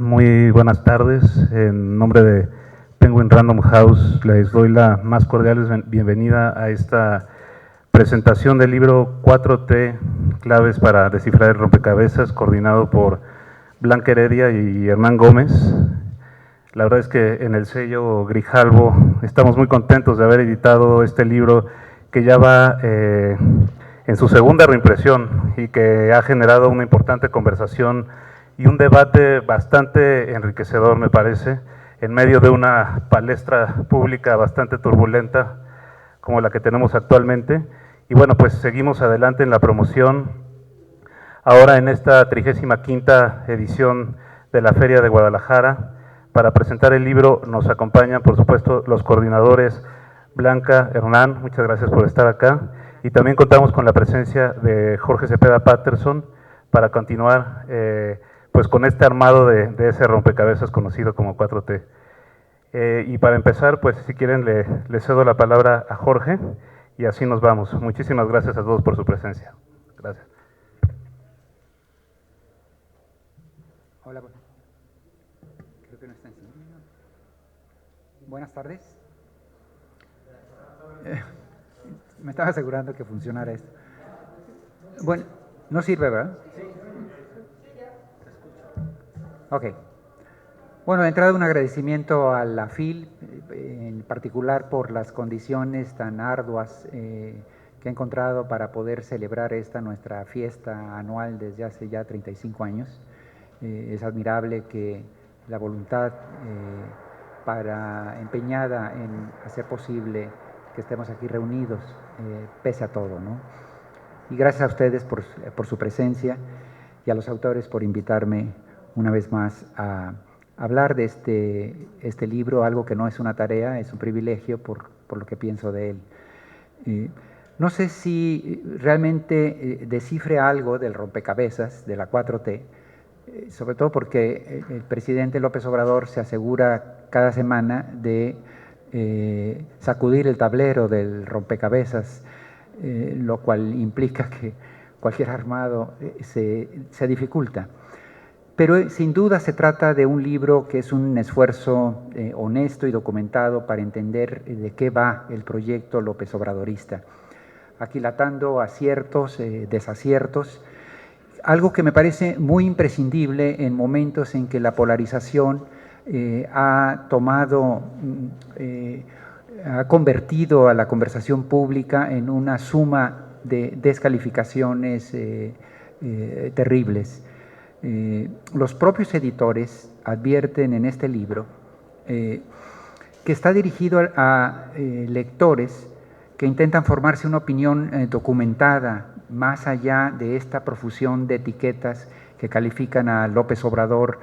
muy buenas tardes. En nombre de Penguin Random House les doy la más cordial bienvenida a esta presentación del libro 4T, claves para descifrar el rompecabezas, coordinado por Blanca Heredia y Hernán Gómez. La verdad es que en el sello Grijalbo estamos muy contentos de haber editado este libro que ya va en su segunda reimpresión y que ha generado una importante conversación y un debate bastante enriquecedor, me parece, en medio de una palestra pública bastante turbulenta como la que tenemos actualmente. Y bueno, pues seguimos adelante en la promoción. Ahora en esta 35ª edición de la Feria de Guadalajara, para presentar el libro nos acompañan, por supuesto, los coordinadores Blanca, Hernán, muchas gracias por estar acá, y también contamos con la presencia de Jorge Cepeda Patterson para continuar pues con este armado de ese rompecabezas conocido como 4T. Y para empezar, pues si quieren le cedo la palabra a Jorge y así nos vamos. Muchísimas gracias a todos por su presencia. Gracias. Hola, creo que no está encendido. Buenas tardes. Me estaba asegurando que funcionara esto. Bueno, no sirve, ¿verdad? Ok. Bueno, de entrada un agradecimiento a la FIL, en particular por las condiciones tan arduas que ha encontrado para poder celebrar esta nuestra fiesta anual desde hace ya 35 años. Es admirable que la voluntad empeñada en hacer posible que estemos aquí reunidos, pese a todo, ¿no? Y gracias a ustedes por su presencia y a los autores por invitarme una vez más a hablar de este libro, algo que no es una tarea, es un privilegio por lo que pienso de él. No sé si realmente descifre algo del rompecabezas de la 4T, sobre todo porque el presidente López Obrador se asegura cada semana de sacudir el tablero del rompecabezas, lo cual implica que cualquier armado se dificulta. Pero sin duda se trata de un libro que es un esfuerzo honesto y documentado para entender de qué va el proyecto López Obradorista, aquilatando aciertos, desaciertos, algo que me parece muy imprescindible en momentos en que la polarización ha convertido a la conversación pública en una suma de descalificaciones terribles. Los propios editores advierten en este libro que está dirigido a lectores que intentan formarse una opinión documentada más allá de esta profusión de etiquetas que califican a López Obrador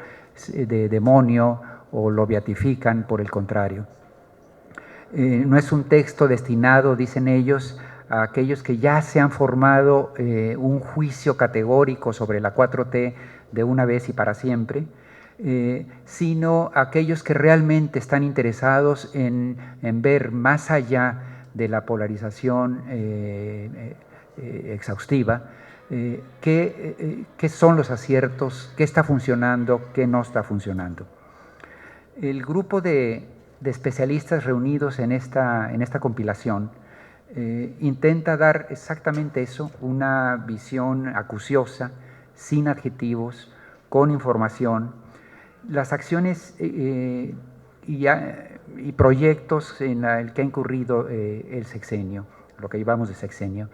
de demonio o lo beatifican por el contrario. No es un texto destinado, dicen ellos, a aquellos que ya se han formado un juicio categórico sobre la 4T de una vez y para siempre, sino a aquellos que realmente están interesados en ver más allá de la polarización exhaustiva, qué son los aciertos, qué está funcionando, qué no está funcionando. El grupo de especialistas reunidos en esta compilación intenta dar exactamente eso, una visión acuciosa, sin adjetivos, con información, las acciones y proyectos en el que ha incurrido el sexenio, lo que llevamos de sexenio.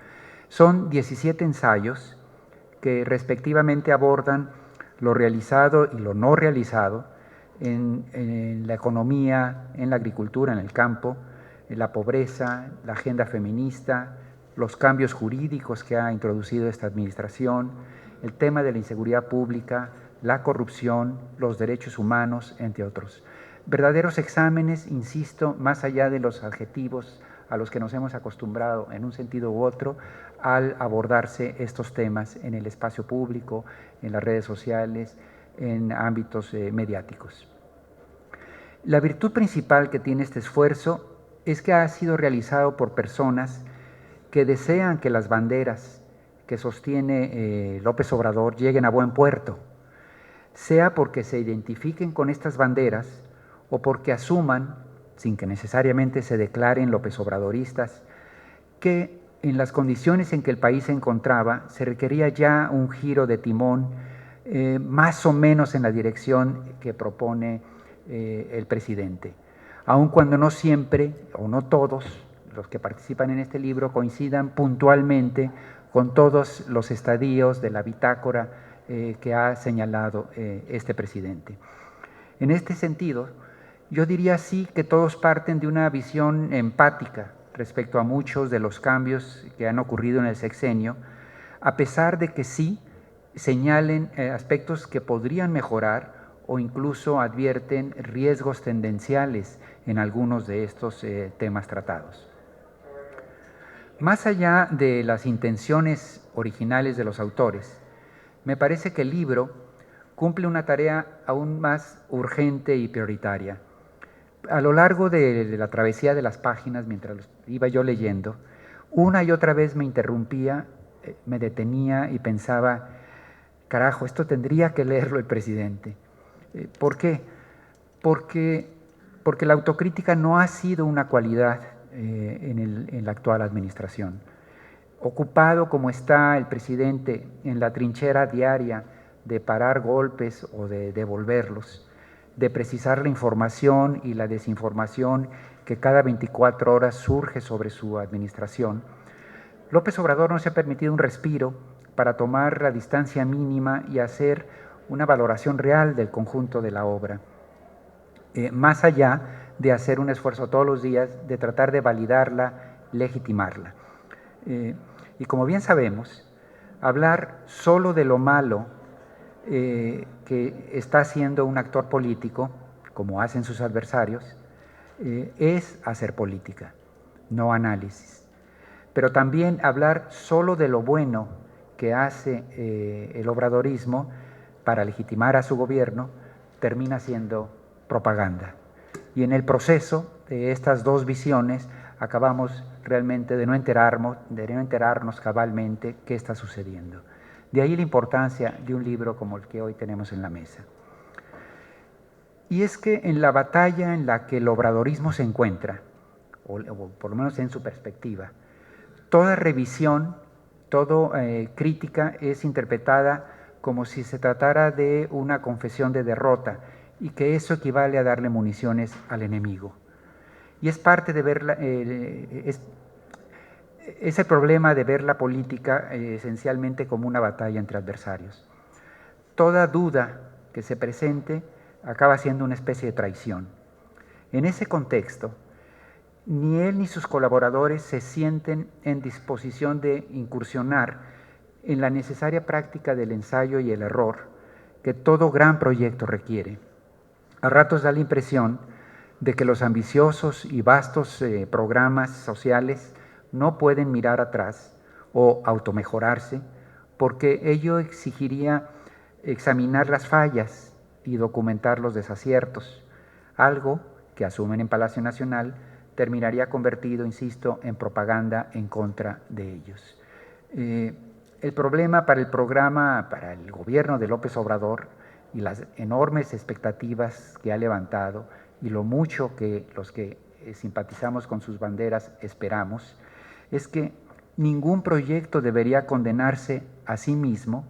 Son 17 ensayos que respectivamente abordan lo realizado y lo no realizado en la economía, en la agricultura, en el campo, en la pobreza, la agenda feminista, los cambios jurídicos que ha introducido esta administración, el tema de la inseguridad pública, la corrupción, los derechos humanos, entre otros. Verdaderos exámenes, insisto, más allá de los adjetivos a los que nos hemos acostumbrado en un sentido u otro al abordarse estos temas en el espacio público, en las redes sociales, en ámbitos mediáticos. La virtud principal que tiene este esfuerzo es que ha sido realizado por personas que desean que las banderas que sostiene López Obrador lleguen a buen puerto. sea porque se identifiquen con estas banderas o porque asuman, sin que necesariamente se declaren López Obradoristas, que en las condiciones en que el país se encontraba se requería ya un giro de timón más o menos en la dirección que propone el presidente, aun cuando no siempre o no todos los que participan en este libro coincidan puntualmente con todos los estadios de la bitácora que ha señalado este presidente. En este sentido, yo diría sí que todos parten de una visión empática respecto a muchos de los cambios que han ocurrido en el sexenio, a pesar de que sí señalen aspectos que podrían mejorar o incluso advierten riesgos tendenciales en algunos de estos temas tratados. Más allá de las intenciones originales de los autores, me parece que el libro cumple una tarea aún más urgente y prioritaria. A lo largo de la travesía de las páginas, mientras iba yo leyendo, una y otra vez me interrumpía, me detenía y pensaba, carajo, esto tendría que leerlo el presidente. ¿Por qué? Porque la autocrítica no ha sido una cualidad en la actual administración. Ocupado como está el presidente en la trinchera diaria de parar golpes o de devolverlos, de precisar la información y la desinformación que cada 24 horas surge sobre su administración, López Obrador no se ha permitido un respiro para tomar la distancia mínima y hacer una valoración real del conjunto de la obra, más allá de hacer un esfuerzo todos los días de tratar de validarla, legitimarla. Y como bien sabemos, hablar solo de lo malo que está haciendo un actor político, como hacen sus adversarios, es hacer política, no análisis. Pero también hablar solo de lo bueno que hace el obradorismo para legitimar a su gobierno termina siendo propaganda. Y en el proceso de estas dos visiones acabamos realmente de no enterarnos cabalmente qué está sucediendo. De ahí la importancia de un libro como el que hoy tenemos en la mesa. Y es que en la batalla en la que el obradorismo se encuentra, o por lo menos en su perspectiva, toda revisión, toda crítica es interpretada como si se tratara de una confesión de derrota y que eso equivale a darle municiones al enemigo. Y es parte de ver es el problema de ver la política esencialmente como una batalla entre adversarios. Toda duda que se presente acaba siendo una especie de traición. En ese contexto, ni él ni sus colaboradores se sienten en disposición de incursionar en la necesaria práctica del ensayo y el error que todo gran proyecto requiere. A ratos da la impresión de que los ambiciosos y vastos programas sociales no pueden mirar atrás o automejorarse porque ello exigiría examinar las fallas y documentar los desaciertos, algo que asumen en Palacio Nacional terminaría convertido, insisto, en propaganda en contra de ellos. El problema para el gobierno de López Obrador y las enormes expectativas que ha levantado y lo mucho que los que simpatizamos con sus banderas esperamos, es que ningún proyecto debería condenarse a sí mismo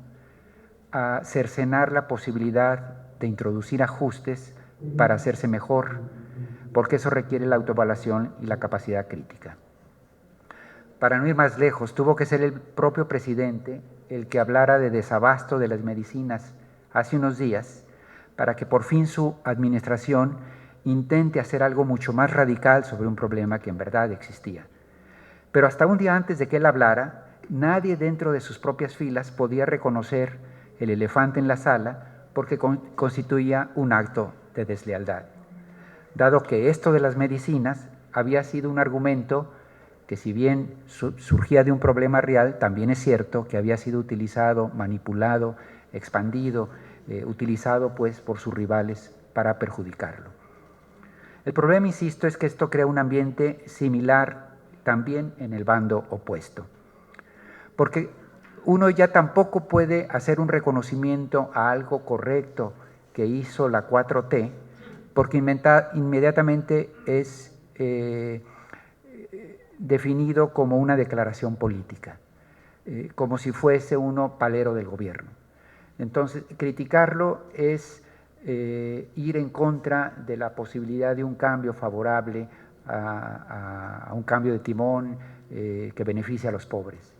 a cercenar la posibilidad de introducir ajustes para hacerse mejor, porque eso requiere la autoevaluación y la capacidad crítica. Para no ir más lejos, tuvo que ser el propio presidente el que hablara de desabasto de las medicinas hace unos días para que por fin su administración intente hacer algo mucho más radical sobre un problema que en verdad existía. Pero hasta un día antes de que él hablara, nadie dentro de sus propias filas podía reconocer el elefante en la sala porque constituía un acto de deslealtad, dado que esto de las medicinas había sido un argumento que si bien surgía de un problema real, también es cierto que había sido utilizado, manipulado, expandido, utilizado pues por sus rivales para perjudicarlo. El problema, insisto, es que esto crea un ambiente similar también en el bando opuesto. Porque uno ya tampoco puede hacer un reconocimiento a algo correcto que hizo la 4T, porque inmediatamente es definido como una declaración política, como si fuese uno palero del gobierno. Entonces, criticarlo es ir en contra de la posibilidad de un cambio favorable a un cambio de timón que beneficie a los pobres.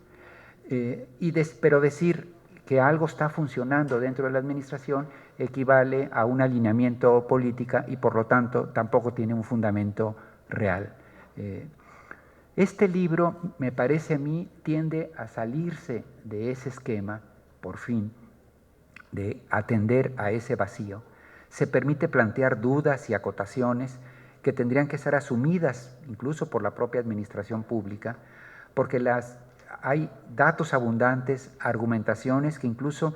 Pero decir que algo está funcionando dentro de la administración equivale a un alineamiento político y por lo tanto tampoco tiene un fundamento real. Este libro, me parece a mí, tiende a salirse de ese esquema, por fin, de atender a ese vacío. Se permite plantear dudas y acotaciones que tendrían que ser asumidas incluso por la propia administración pública, porque hay datos abundantes, argumentaciones que incluso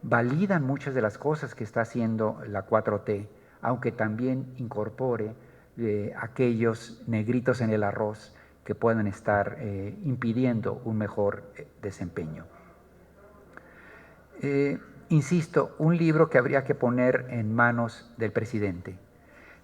validan muchas de las cosas que está haciendo la 4T, aunque también incorpore aquellos negritos en el arroz que pueden estar impidiendo un mejor desempeño. Insisto, un libro que habría que poner en manos del presidente,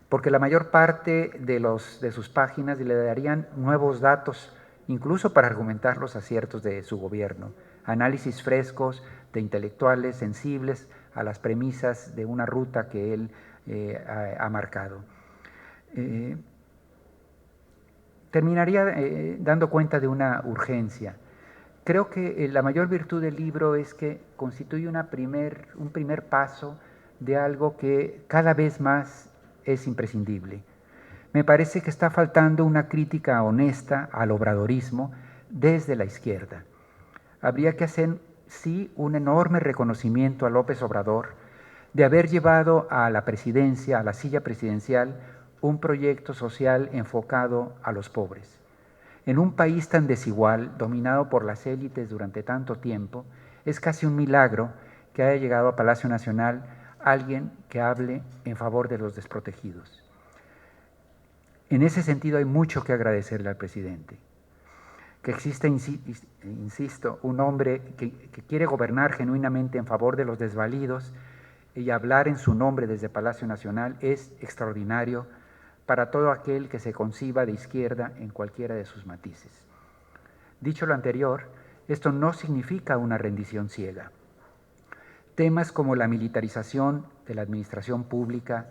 porque la mayor parte de sus páginas le darían nuevos datos, incluso para argumentar los aciertos de su gobierno, análisis frescos de intelectuales sensibles a las premisas de una ruta que él ha marcado. Terminaría dando cuenta de una urgencia. Creo que la mayor virtud del libro es que constituye un primer paso de algo que cada vez más es imprescindible. Me parece que está faltando una crítica honesta al obradorismo desde la izquierda. Habría que hacer, sí, un enorme reconocimiento a López Obrador de haber llevado a la presidencia, a la silla presidencial, un proyecto social enfocado a los pobres. En un país tan desigual, dominado por las élites durante tanto tiempo, es casi un milagro que haya llegado a Palacio Nacional alguien que hable en favor de los desprotegidos. En ese sentido hay mucho que agradecerle al presidente. Que exista, insisto, un hombre que quiere gobernar genuinamente en favor de los desvalidos y hablar en su nombre desde Palacio Nacional es extraordinario para todo aquel que se conciba de izquierda en cualquiera de sus matices. Dicho lo anterior, esto no significa una rendición ciega. Temas como la militarización de la administración pública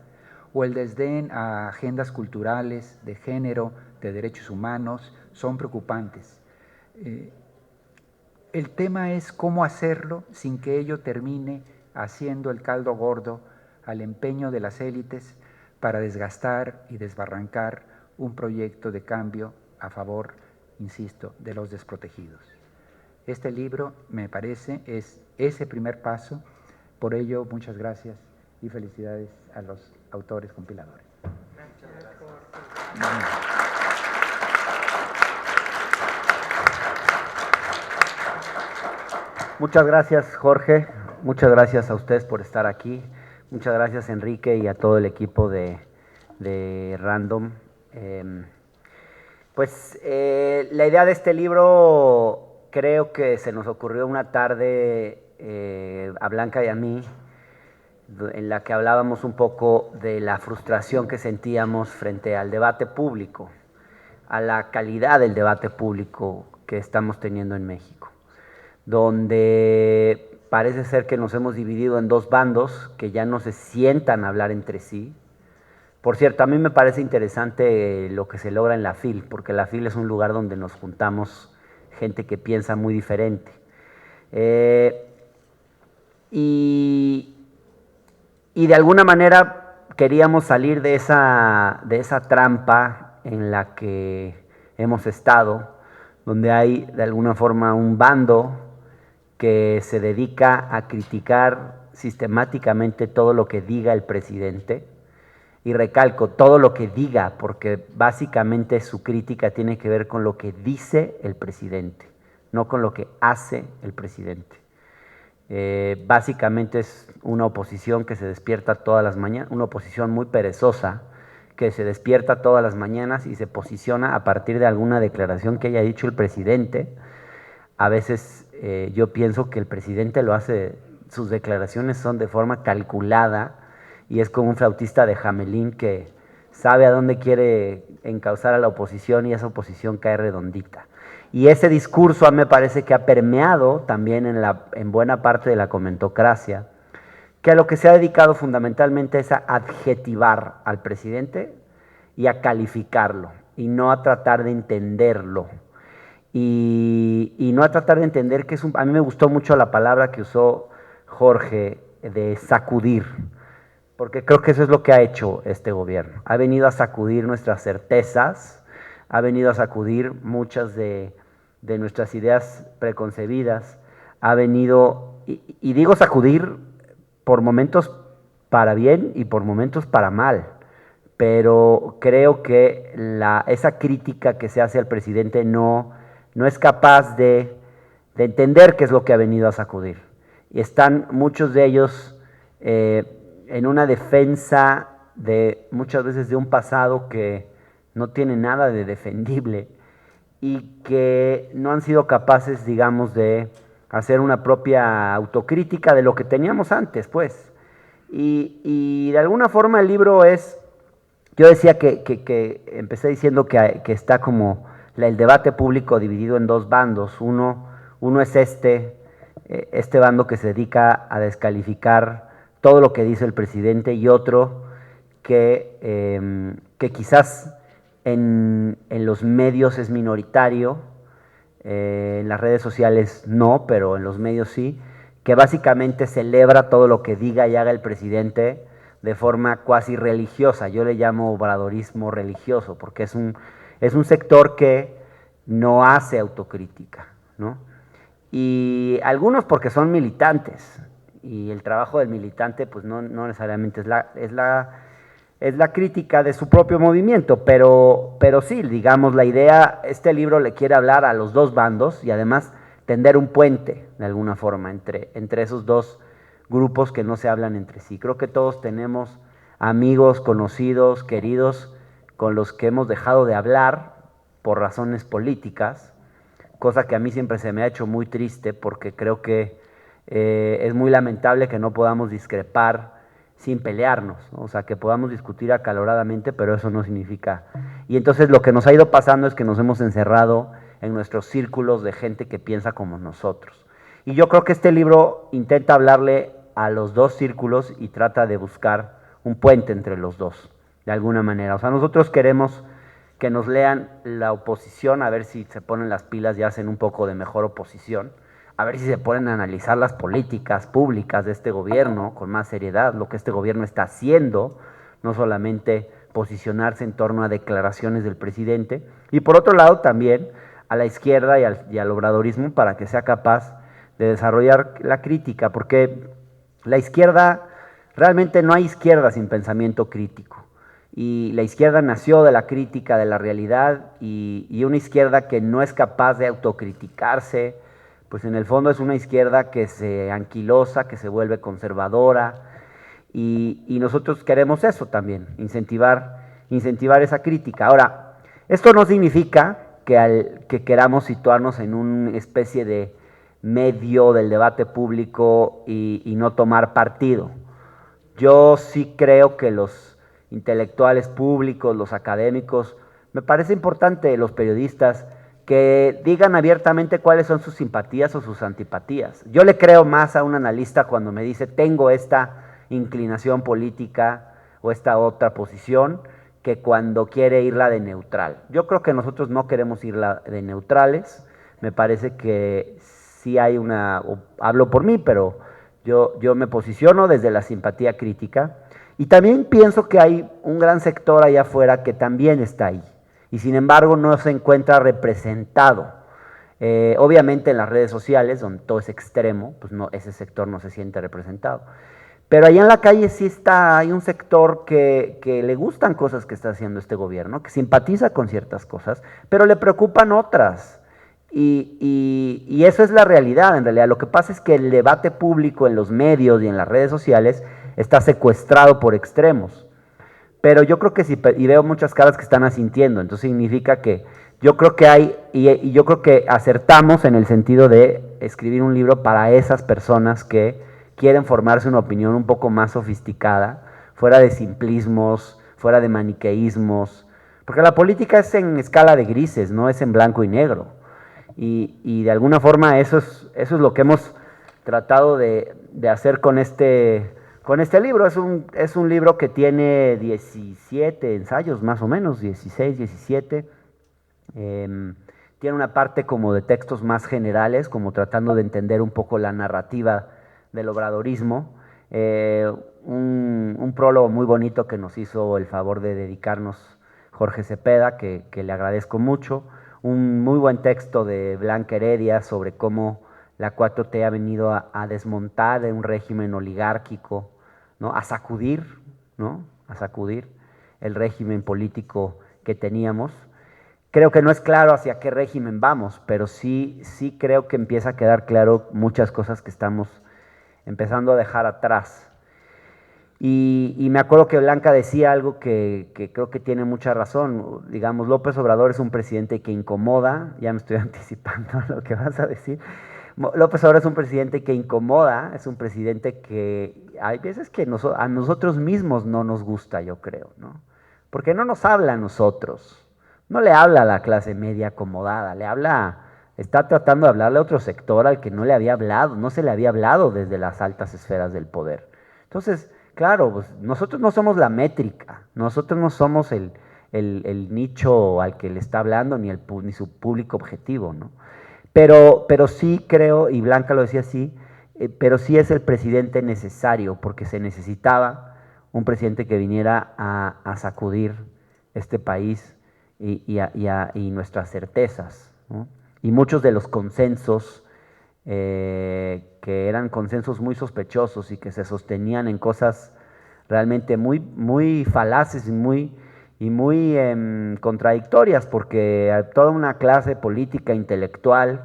o el desdén a agendas culturales, de género, de derechos humanos, son preocupantes. El tema es cómo hacerlo sin que ello termine haciendo el caldo gordo al empeño de las élites para desgastar y desbarrancar un proyecto de cambio a favor, insisto, de los desprotegidos. Este libro, me parece, es ese primer paso. Por ello, muchas gracias y felicidades a los autores compiladores. Muchas gracias, Jorge. Muchas gracias a ustedes por estar aquí. Muchas gracias, Enrique, y a todo el equipo de Random. La idea de este libro creo que se nos ocurrió una tarde a Blanca y a mí, en la que hablábamos un poco de la frustración que sentíamos frente al debate público, a la calidad del debate público que estamos teniendo en México, donde parece ser que nos hemos dividido en dos bandos que ya no se sientan a hablar entre sí. Por cierto, a mí me parece interesante lo que se logra en la FIL, porque la FIL es un lugar donde nos juntamos gente que piensa muy diferente. Y de alguna manera queríamos salir de esa trampa en la que hemos estado, donde hay de alguna forma un bando que se dedica a criticar sistemáticamente todo lo que diga el presidente, y recalco, todo lo que diga, porque básicamente su crítica tiene que ver con lo que dice el presidente, no con lo que hace el presidente. Básicamente es una oposición que se despierta todas las mañanas, una oposición muy perezosa, que se despierta todas las mañanas y se posiciona a partir de alguna declaración que haya dicho el presidente, a veces yo pienso que el presidente lo hace, sus declaraciones son de forma calculada y es como un flautista de Hamelín que sabe a dónde quiere encauzar a la oposición y esa oposición cae redondita. Y ese discurso me parece que ha permeado también en buena parte de la comentocracia, que a lo que se ha dedicado fundamentalmente es a adjetivar al presidente y a calificarlo, y no a tratar de entenderlo. Y no a tratar de entender que a mí me gustó mucho la palabra que usó Jorge de sacudir, porque creo que eso es lo que ha hecho este gobierno. Ha venido a sacudir nuestras certezas, ha venido a sacudir muchas de nuestras ideas preconcebidas, ha venido, y digo sacudir por momentos para bien y por momentos para mal, pero creo que esa crítica que se hace al presidente no es capaz de entender qué es lo que ha venido a sacudir. Y están muchos de ellos en una defensa muchas veces de un pasado que no tiene nada de defendible y que no han sido capaces, digamos, de hacer una propia autocrítica de lo que teníamos antes, pues. Y de alguna forma el libro es, yo decía que empecé diciendo que está como el debate público dividido en dos bandos. Uno es este bando que se dedica a descalificar todo lo que dice el presidente, y otro que quizás en los medios es minoritario, en las redes sociales no, pero en los medios sí, que básicamente celebra todo lo que diga y haga el presidente de forma cuasi religiosa. Yo le llamo obradorismo religioso, porque es un sector que no hace autocrítica, ¿no? Y algunos porque son militantes, y el trabajo del militante pues no necesariamente es la crítica de su propio movimiento, pero sí, digamos, la idea, este libro le quiere hablar a los dos bandos y además tender un puente de alguna forma entre esos dos grupos que no se hablan entre sí. Creo que todos tenemos amigos, conocidos, queridos, con los que hemos dejado de hablar por razones políticas, cosa que a mí siempre se me ha hecho muy triste, porque creo que es muy lamentable que no podamos discrepar sin pelearnos, ¿no? O sea, que podamos discutir acaloradamente, pero eso no significa. Y entonces lo que nos ha ido pasando es que nos hemos encerrado en nuestros círculos de gente que piensa como nosotros. Y yo creo que este libro intenta hablarle a los dos círculos y trata de buscar un puente entre los dos, de alguna manera. O sea, nosotros queremos que nos lean la oposición, a ver si se ponen las pilas y hacen un poco de mejor oposición, a ver si se ponen a analizar las políticas públicas de este gobierno con más seriedad, lo que este gobierno está haciendo, no solamente posicionarse en torno a declaraciones del presidente. Y por otro lado también a la izquierda y al obradorismo, para que sea capaz de desarrollar la crítica, porque la izquierda, realmente no hay izquierda sin pensamiento crítico. Y la izquierda nació de la crítica de la realidad, y una izquierda que no es capaz de autocriticarse, pues en el fondo es una izquierda que se anquilosa, que se vuelve conservadora, y nosotros queremos eso también, incentivar esa crítica. Ahora, esto no significa que queramos situarnos en una especie de medio del debate público y no tomar partido. Yo sí creo que los intelectuales públicos, los académicos, me parece importante, los periodistas, que digan abiertamente cuáles son sus simpatías o sus antipatías. Yo le creo más a un analista cuando me dice tengo esta inclinación política o esta otra posición, que cuando quiere irla de neutral. Yo creo que nosotros no queremos irla de neutrales. Me parece que sí hay hablo por mí, pero yo me posiciono desde la simpatía crítica, y también pienso que hay un gran sector allá afuera que también está ahí, y sin embargo no se encuentra representado. Obviamente en las redes sociales, donde todo es extremo, pues ese sector no se siente representado. Pero allá en la calle sí hay un sector que le gustan cosas que está haciendo este gobierno, que simpatiza con ciertas cosas, pero le preocupan otras. Y eso es la realidad, en realidad. Lo que pasa es que el debate público en los medios y en las redes sociales está secuestrado por extremos. Pero yo creo que sí, y veo muchas caras que están asintiendo, entonces significa que yo creo que hay, y yo creo que acertamos en el sentido de escribir un libro para esas personas que quieren formarse una opinión un poco más sofisticada, fuera de simplismos, fuera de maniqueísmos, porque la política es en escala de grises, no es en blanco y negro. Y de alguna forma eso es lo que hemos tratado de hacer con este libro. Es un libro que tiene 17 ensayos más o menos, 16, 17. Tiene una parte como de textos más generales, como tratando de entender un poco la narrativa del obradorismo. Un prólogo muy bonito que nos hizo el favor de dedicarnos Jorge Cepeda, que le agradezco mucho. Un muy buen texto de Blanca Heredia sobre cómo la 4T ha venido a desmontar un régimen oligárquico, ¿no? A sacudir, ¿no? A sacudir el régimen político que teníamos. Creo que no es claro hacia qué régimen vamos, pero sí creo que empieza a quedar claro muchas cosas que estamos empezando a dejar atrás. Y me acuerdo que Blanca decía algo que creo que tiene mucha razón. Digamos, López Obrador es un presidente que incomoda, ya me estoy anticipando a lo que vas a decir. López Obrador es un presidente que incomoda, es un presidente que hay veces que a nosotros mismos no nos gusta, yo creo, ¿no? Porque no nos habla a nosotros, no le habla a la clase media acomodada, está tratando de hablarle a otro sector al que no le había hablado, no se le había hablado desde las altas esferas del poder. Entonces, claro, pues nosotros no somos la métrica, nosotros no somos el nicho al que le está hablando ni su público objetivo, ¿no? Pero sí creo, y Blanca lo decía así, pero sí es el presidente necesario, porque se necesitaba un presidente que viniera a sacudir este país y nuestras certezas, ¿no? Y muchos de los consensos que eran consensos muy sospechosos y que se sostenían en cosas realmente muy falaces y muy contradictorias, porque toda una clase política intelectual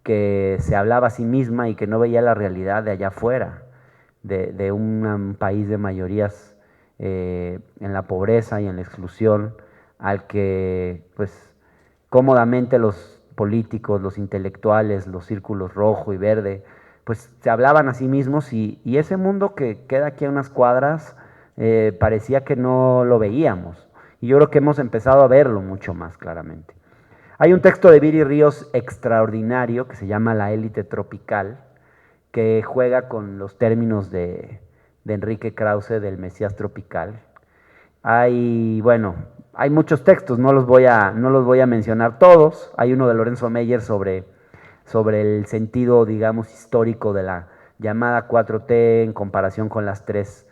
que se hablaba a sí misma y que no veía la realidad de allá afuera, de un país de mayorías en la pobreza y en la exclusión, al que pues cómodamente los políticos, los intelectuales, los círculos rojo y verde, pues se hablaban a sí mismos y ese mundo que queda aquí a unas cuadras parecía que no lo veíamos. Y yo creo que hemos empezado a verlo mucho más claramente. Hay un texto de Viri Ríos extraordinario que se llama La élite tropical, que juega con los términos de Enrique Krause del Mesías tropical. Hay muchos textos, no los voy a mencionar todos. Hay uno de Lorenzo Meyer sobre el sentido, digamos, histórico de la llamada 4T en comparación con las tres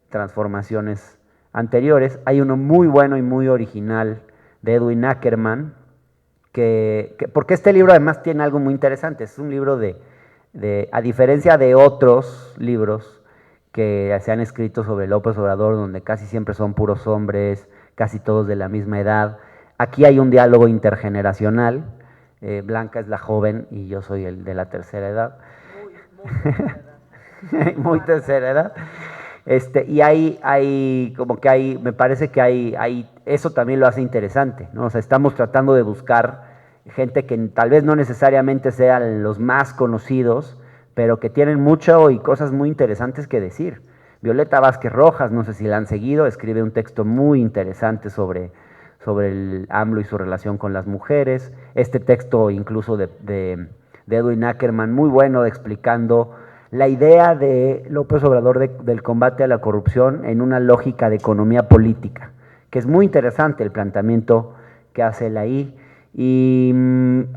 transformaciones anteriores. Hay uno muy bueno y muy original de Edwin Ackerman, porque este libro además tiene algo muy interesante. Es un libro a diferencia de otros libros que se han escrito sobre López Obrador, donde casi siempre son puros hombres, casi todos de la misma edad. Aquí hay un diálogo intergeneracional. Blanca es la joven y yo soy el de la tercera edad. Muy tercera edad. Muy tercera edad. Y me parece que eso también lo hace interesante, ¿no? O sea, estamos tratando de buscar gente que tal vez no necesariamente sean los más conocidos, pero que tienen mucho y cosas muy interesantes que decir. Violeta Vázquez Rojas, no sé si la han seguido, escribe un texto muy interesante sobre el AMLO y su relación con las mujeres. Este texto incluso de Edwin Ackerman, muy bueno, explicando la idea de López Obrador del combate a la corrupción en una lógica de economía política, que es muy interesante el planteamiento que hace él ahí. Y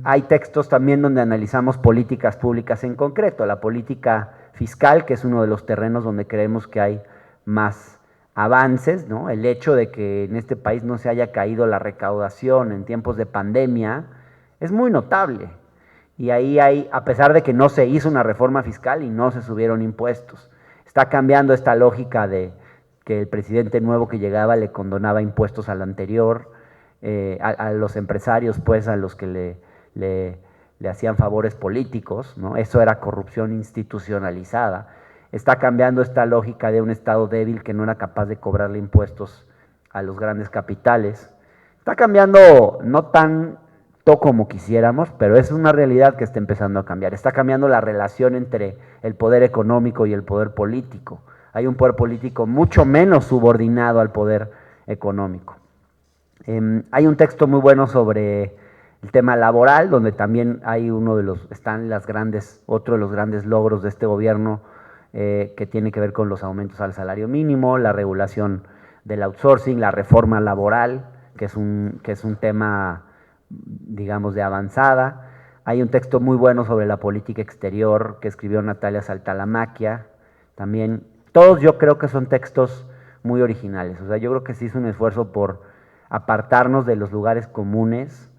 hay textos también donde analizamos políticas públicas en concreto, la política fiscal, que es uno de los terrenos donde creemos que hay más avances, ¿no? El hecho de que en este país no se haya caído la recaudación en tiempos de pandemia es muy notable. Y ahí a pesar de que no se hizo una reforma fiscal y no se subieron impuestos, está cambiando esta lógica de que el presidente nuevo que llegaba le condonaba impuestos al anterior, a los empresarios, pues, a los que le hacían favores políticos, ¿no? Eso era corrupción institucionalizada. Está cambiando esta lógica de un Estado débil que no era capaz de cobrarle impuestos a los grandes capitales. Está cambiando no tan como quisiéramos, pero es una realidad que está empezando a cambiar. Está cambiando la relación entre el poder económico y el poder político. Hay un poder político mucho menos subordinado al poder económico. Hay un texto muy bueno sobre el tema laboral, donde también hay otro de los grandes logros de este gobierno, que tiene que ver con los aumentos al salario mínimo, la regulación del outsourcing, la reforma laboral, que es un tema, digamos, de avanzada. Hay un texto muy bueno sobre la política exterior que escribió Natalia Saltalamacchia, también. Todos yo creo que son textos muy originales, o sea, yo creo que se hizo un esfuerzo por apartarnos de los lugares comunes.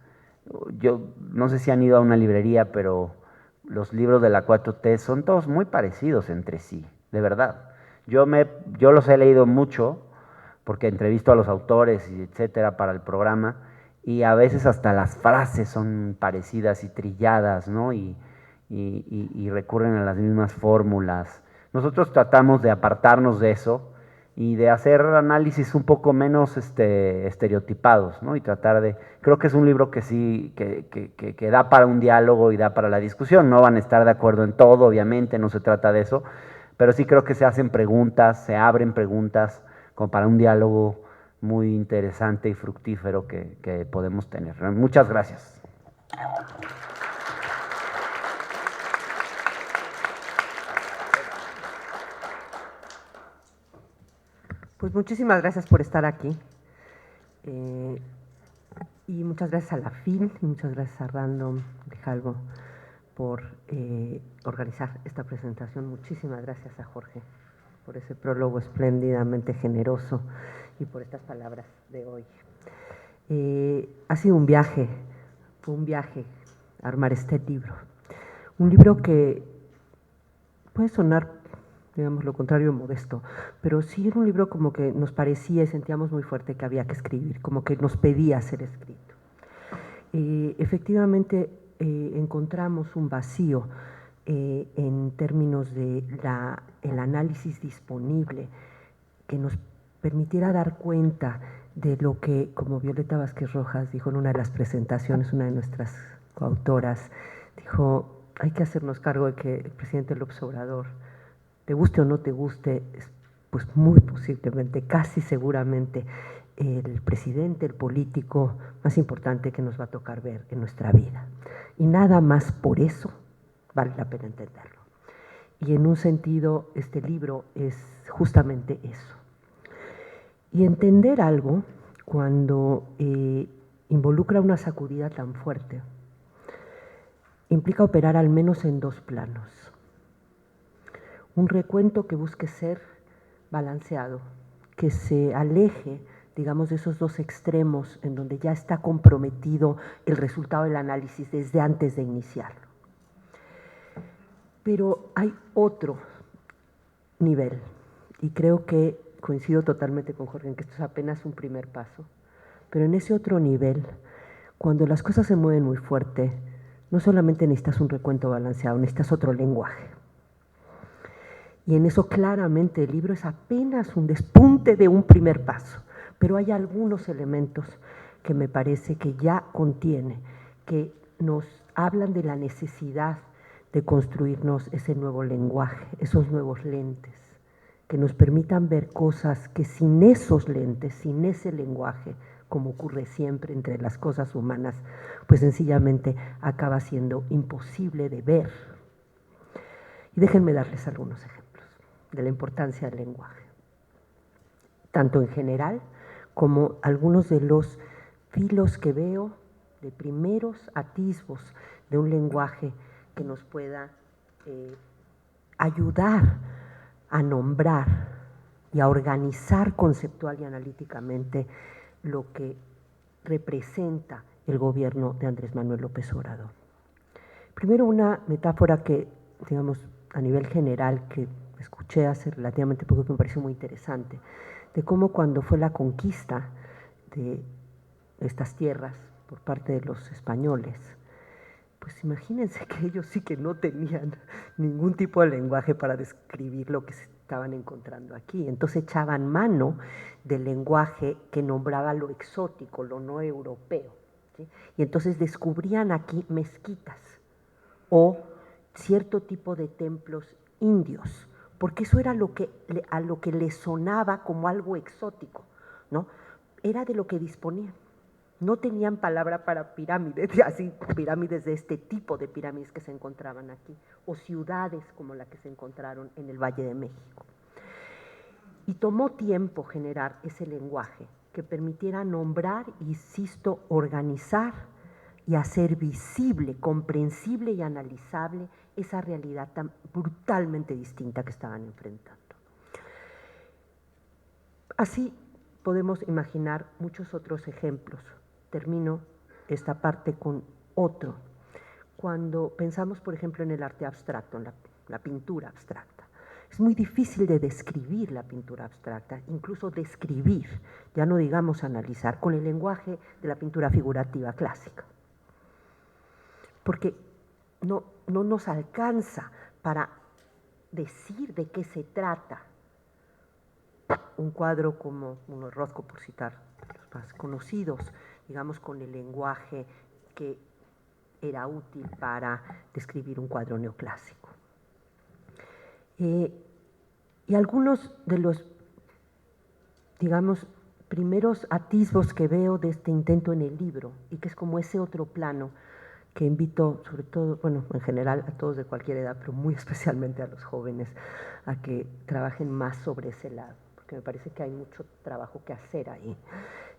Yo no sé si han ido a una librería, pero los libros de la 4T son todos muy parecidos entre sí, de verdad. Yo los he leído mucho porque entrevisto a los autores y etcétera para el programa, y a veces hasta las frases son parecidas y trilladas, ¿no? Y recurren a las mismas fórmulas. Nosotros tratamos de apartarnos de eso y de hacer análisis un poco menos estereotipados, ¿no? Y creo que es un libro que sí, que da para un diálogo y da para la discusión. No van a estar de acuerdo en todo, obviamente, no se trata de eso, pero sí creo que se hacen preguntas, se abren preguntas como para un diálogo muy interesante y fructífero que podemos tener. Muchas gracias. Pues muchísimas gracias por estar aquí. Y muchas gracias a la FIL y muchas gracias a Random Grijalvo por organizar esta presentación. Muchísimas gracias a Jorge por ese prólogo espléndidamente generoso y por estas palabras de hoy. Ha sido fue un viaje armar este libro. Un libro que puede sonar, digamos, lo contrario, modesto, pero sí era un libro como que nos parecía y sentíamos muy fuerte que había que escribir, como que nos pedía ser escrito. Efectivamente, encontramos un vacío en términos de el análisis disponible que nos permitiera dar cuenta de lo que, como Violeta Vázquez Rojas dijo en una de las presentaciones, una de nuestras coautoras, dijo, hay que hacernos cargo de que el presidente López Obrador, te guste o no te guste, pues muy posiblemente, casi seguramente, el presidente, el político más importante que nos va a tocar ver en nuestra vida. Y nada más por eso vale la pena entenderlo. Y en un sentido, este libro es justamente eso. Y entender algo cuando involucra una sacudida tan fuerte implica operar al menos en dos planos. Un recuento que busque ser balanceado, que se aleje, digamos, de esos dos extremos en donde ya está comprometido el resultado del análisis desde antes de iniciarlo. Pero hay otro nivel, y creo que coincido totalmente con Jorge en que esto es apenas un primer paso, pero en ese otro nivel, cuando las cosas se mueven muy fuerte, no solamente necesitas un recuento balanceado, necesitas otro lenguaje. Y en eso claramente el libro es apenas un despunte de un primer paso, pero hay algunos elementos que me parece que ya contiene, que nos hablan de la necesidad de construirnos ese nuevo lenguaje, esos nuevos lentes, que nos permitan ver cosas que sin esos lentes, sin ese lenguaje, como ocurre siempre entre las cosas humanas, pues sencillamente acaba siendo imposible de ver. Y déjenme darles algunos ejemplos de la importancia del lenguaje, tanto en general como algunos de los filos que veo de primeros atisbos de un lenguaje que nos pueda ayudar a nombrar y a organizar conceptual y analíticamente lo que representa el gobierno de Andrés Manuel López Obrador. Primero, una metáfora que, digamos, a nivel general, que escuché hace relativamente poco, que me pareció muy interesante, de cómo cuando fue la conquista de estas tierras por parte de los españoles, pues imagínense que ellos sí que no tenían ningún tipo de lenguaje para describir lo que se estaban encontrando aquí. Entonces echaban mano del lenguaje que nombraba lo exótico, lo no europeo. ¿sí? Y entonces descubrían aquí mezquitas o cierto tipo de templos indios, porque eso era a lo que les sonaba como algo exótico, ¿no? Era de lo que disponían. No tenían palabra para pirámides, así pirámides de este tipo de pirámides que se encontraban aquí, o ciudades como la que se encontraron en el Valle de México. Y tomó tiempo generar ese lenguaje que permitiera nombrar, insisto, organizar y hacer visible, comprensible y analizable esa realidad tan brutalmente distinta que estaban enfrentando. Así podemos imaginar muchos otros ejemplos. Termino esta parte con otro. Cuando pensamos, por ejemplo, en el arte abstracto, en la pintura abstracta, es muy difícil de describir la pintura abstracta, incluso describir, ya no digamos analizar, con el lenguaje de la pintura figurativa clásica. Porque no nos alcanza para decir de qué se trata un cuadro como uno de Rothko, por citar los más conocidos, digamos con el lenguaje que era útil para describir un cuadro neoclásico. Y algunos de los, digamos, primeros atisbos que veo de este intento en el libro, y que es como ese otro plano que invito, sobre todo, bueno, en general a todos de cualquier edad, pero muy especialmente a los jóvenes, a que trabajen más sobre ese lado, porque me parece que hay mucho trabajo que hacer ahí.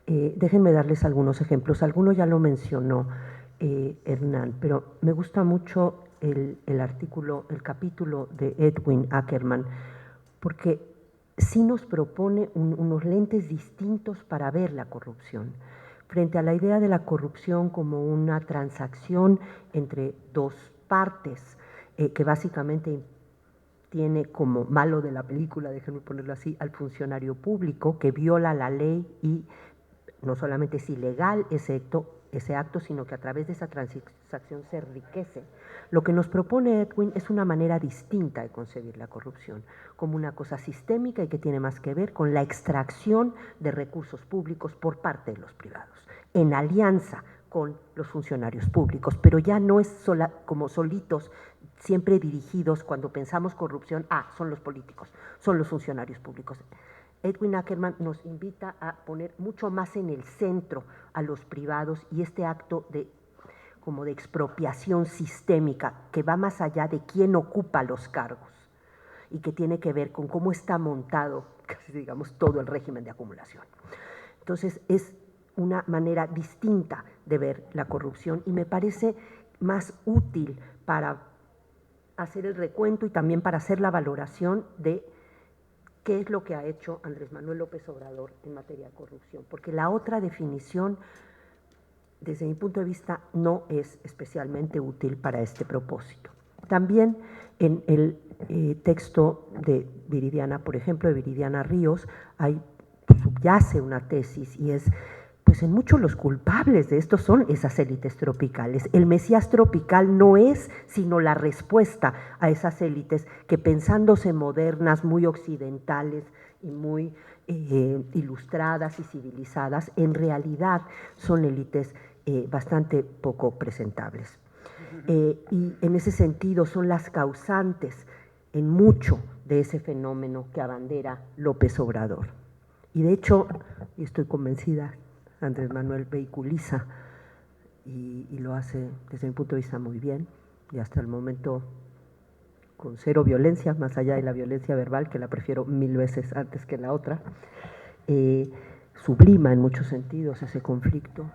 Déjenme darles algunos ejemplos. Alguno ya lo mencionó Hernán, pero me gusta mucho el capítulo de Edwin Ackerman, porque sí nos propone unos lentes distintos para ver la corrupción, frente a la idea de la corrupción como una transacción entre dos partes, que básicamente tiene como malo de la película, déjenme ponerlo así, al funcionario público que viola la ley y no solamente es ilegal ese acto, sino que a través de esa transacción se enriquece. Lo que nos propone Edwin es una manera distinta de concebir la corrupción, como una cosa sistémica y que tiene más que ver con la extracción de recursos públicos por parte de los privados, en alianza con los funcionarios públicos, pero ya no es como solitos, siempre dirigidos cuando pensamos corrupción, son los políticos, son los funcionarios públicos. Edwin Ackerman nos invita a poner mucho más en el centro a los privados y este acto como de expropiación sistémica que va más allá de quién ocupa los cargos y que tiene que ver con cómo está montado, casi digamos, todo el régimen de acumulación. Entonces es una manera distinta de ver la corrupción y me parece más útil para hacer el recuento y también para hacer la valoración de qué es lo que ha hecho Andrés Manuel López Obrador en materia de corrupción, porque la otra definición, desde mi punto de vista, no es especialmente útil para este propósito. También en el texto de Viridiana, por ejemplo, de Viridiana Ríos, subyace una tesis y es, pues en muchos los culpables de esto son esas élites tropicales. El Mesías tropical no es sino la respuesta a esas élites que pensándose modernas, muy occidentales y muy ilustradas y civilizadas, en realidad son élites bastante poco presentables. Y en ese sentido son las causantes en mucho de ese fenómeno que abandera López Obrador. Y de hecho, y estoy convencida, Andrés Manuel vehiculiza y lo hace desde mi punto de vista muy bien y hasta el momento con cero violencia, más allá de la violencia verbal, que la prefiero 1000 veces antes que la otra, sublima en muchos sentidos ese conflicto,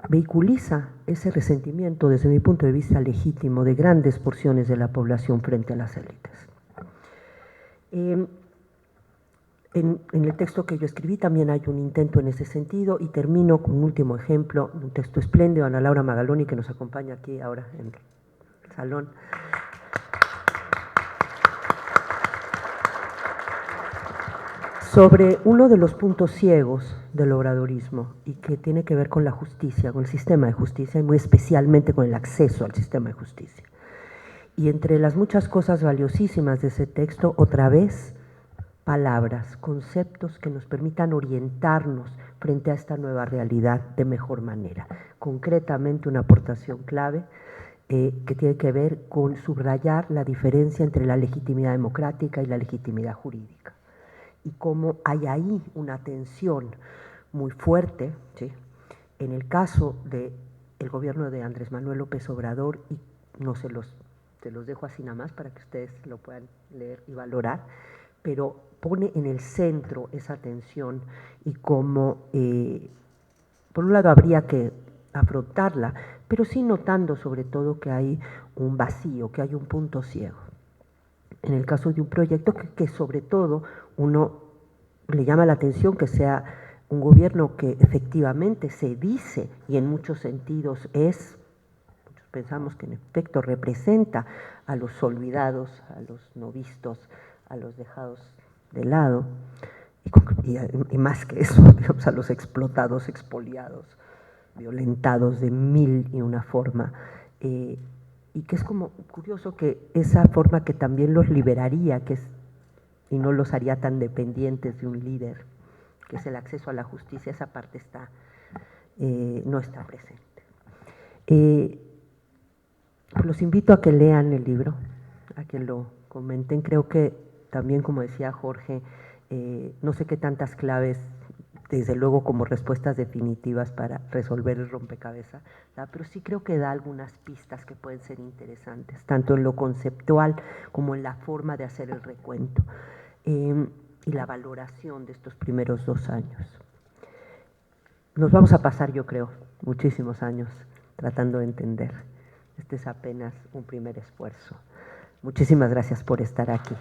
vehiculiza ese resentimiento desde mi punto de vista legítimo de grandes porciones de la población frente a las élites. En el texto que yo escribí también hay un intento en ese sentido y termino con un último ejemplo, un texto espléndido, Ana Laura Magaloni, que nos acompaña aquí ahora en el salón. Sobre uno de los puntos ciegos del obradorismo y que tiene que ver con la justicia, con el sistema de justicia y muy especialmente con el acceso al sistema de justicia. Y entre las muchas cosas valiosísimas de ese texto, otra vez, palabras, conceptos que nos permitan orientarnos frente a esta nueva realidad de mejor manera. Concretamente, una aportación clave que tiene que ver con subrayar la diferencia entre la legitimidad democrática y la legitimidad jurídica. Y cómo hay ahí una tensión muy fuerte, ¿sí?, en el caso del gobierno de Andrés Manuel López Obrador, y no se los dejo así nada más para que ustedes lo puedan leer y valorar, pero pone en el centro esa tensión y cómo, por un lado, habría que afrontarla, pero sí notando sobre todo que hay un vacío, que hay un punto ciego. En el caso de un proyecto que sobre todo uno le llama la atención que sea un gobierno que efectivamente se dice y en muchos sentidos muchos pensamos que en efecto representa a los olvidados, a los no vistos, a los dejados de lado, y más que eso, digamos, a los explotados, expoliados, violentados de mil y una forma, y que es como curioso que esa forma que también los liberaría, y no los haría tan dependientes de un líder, que es el acceso a la justicia, esa parte no está presente. Los invito a que lean el libro, a que lo comenten. Creo que también, como decía Jorge, no sé qué tantas claves, desde luego como respuestas definitivas para resolver el rompecabezas, ¿verdad?, pero sí creo que da algunas pistas que pueden ser interesantes, tanto en lo conceptual como en la forma de hacer el recuento y la valoración de estos primeros 2 años. Nos vamos a pasar, yo creo, muchísimos años tratando de entender. Este es apenas un primer esfuerzo. Muchísimas gracias por estar aquí.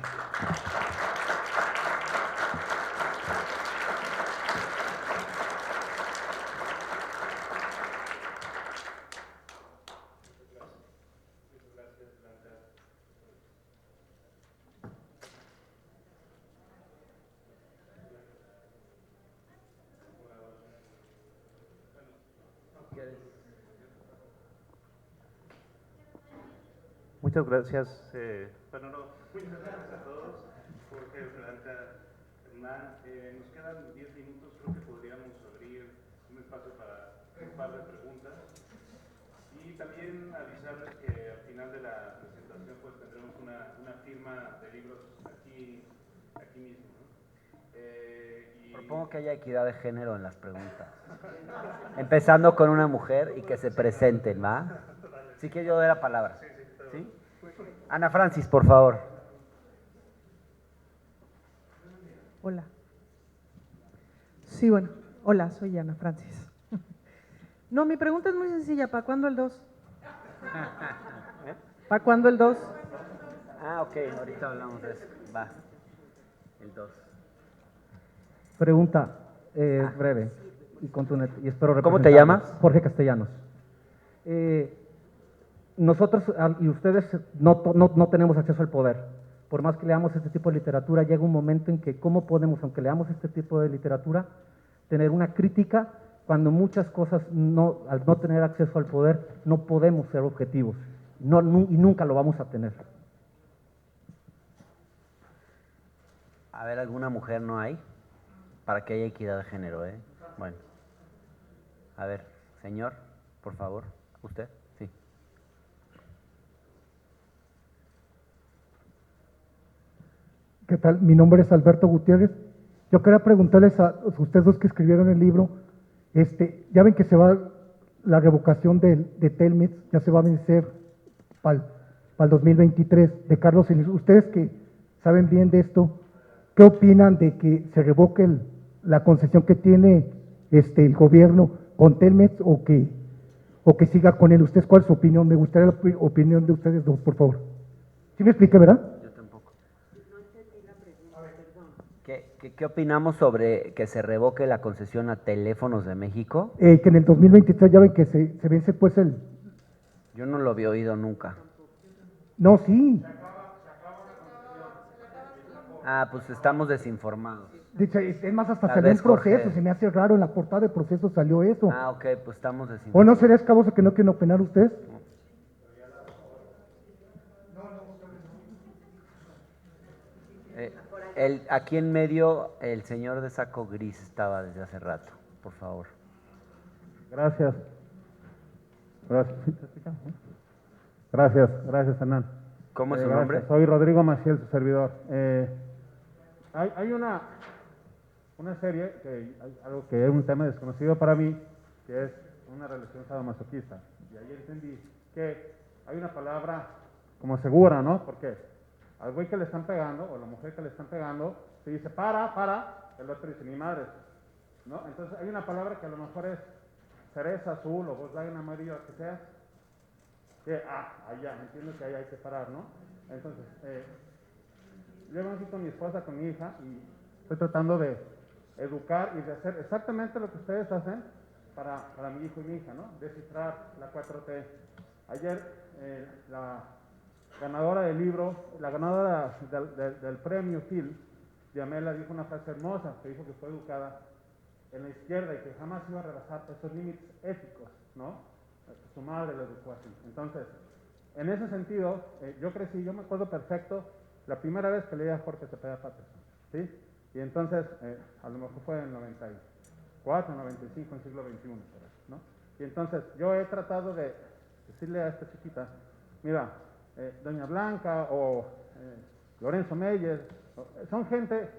Muchas gracias. Muchas gracias a todos. Jorge, Blanca, Hernán. Nos quedan 10 minutos. Creo que podríamos abrir un espacio para un par de preguntas. Y también avisarles que al final de la presentación pues tendremos una firma de libros aquí mismo, ¿no? Propongo que haya equidad de género en las preguntas. Empezando con una mujer y que se presenten, ¿va? Sí que yo doy la palabra. ¿Sí? Ana Francis, por favor. Hola. Sí, bueno. Hola, soy Ana Francis. No, mi pregunta es muy sencilla. ¿Para cuándo el 2? ¿Para cuándo el 2? Ah, ok, ahorita hablamos de eso. Va, el 2. Pregunta breve y contundente, y espero ¿Cómo te representarlos. llamas? Jorge Castellanos. Nosotros y ustedes no tenemos acceso al poder. Por más que leamos este tipo de literatura, llega un momento en que cómo podemos, aunque leamos este tipo de literatura, tener una crítica cuando muchas cosas, al no tener acceso al poder, no podemos ser objetivos y nunca lo vamos a tener. A ver, ¿alguna mujer no hay? Para que haya equidad de género, ¿eh? Bueno. A ver, señor, por favor, usted, sí. ¿Qué tal? Mi nombre es Alberto Gutiérrez. Yo quería preguntarles a ustedes dos que escribieron el libro, ya ven que se va la revocación de Telmex, ya se va a vencer para el 2023, de Carlos Slim. Ustedes que saben bien de esto, ¿qué opinan de que se revoque la concesión que tiene el gobierno con Telmex o que siga con él? ¿Ustedes cuál es su opinión? Me gustaría la opinión de ustedes dos, por favor. ¿Sí me expliqué, verdad? Yo tampoco. ¿Qué opinamos sobre que se revoque la concesión a Teléfonos de México? Que en el 2023 ya ven que se vence pues el... Yo no lo había oído nunca. No, sí. Ah, pues estamos desinformados. Es más, hasta Tal salió en vez, Jorge. Proceso, se me hace raro, en la portada de Proceso salió eso. Ah, ok, pues estamos ¿O desinformados. no será escaboso que no quieren opinar ustedes? Aquí en medio, el señor de saco gris estaba desde hace rato. por favor. Gracias. Gracias. ¿Sí te escuchan? Gracias, Hernán. ¿Cómo es su Gracias. nombre? Soy Rodrigo Maciel, su servidor. Hay una serie, algo que es un tema desconocido para mí, que es una relación sadomasoquista. Y ahí entendí que hay una palabra como segura, ¿no? Porque al güey que le están pegando, o la mujer que le están pegando, se dice, para, el otro dice, ni madre, ¿no? Entonces hay una palabra que a lo mejor es cereza azul o Volkswagen amarillo, lo que sea, que, allá, entiendo que ahí hay que parar, ¿no? Entonces, yo vengo aquí con mi esposa, con mi hija, y estoy tratando de educar y de hacer exactamente lo que ustedes hacen para mi hijo y mi hija, ¿no? Descifrar la 4T. Ayer, la ganadora del libro, la ganadora del premio Phil, Diamela, dijo una frase hermosa, que dijo que fue educada en la izquierda y que jamás iba a rebasar esos límites éticos, ¿no? Su madre lo educó así. Entonces, en ese sentido, yo crecí, yo me acuerdo perfecto la primera vez que leía a Jorge Cepeda Patterson, ¿sí? Y entonces, a lo mejor fue en 94, 95, en siglo XXI, ¿no? Y entonces, yo he tratado de decirle a esta chiquita, mira, Doña Blanca o Lorenzo Meyer, son gente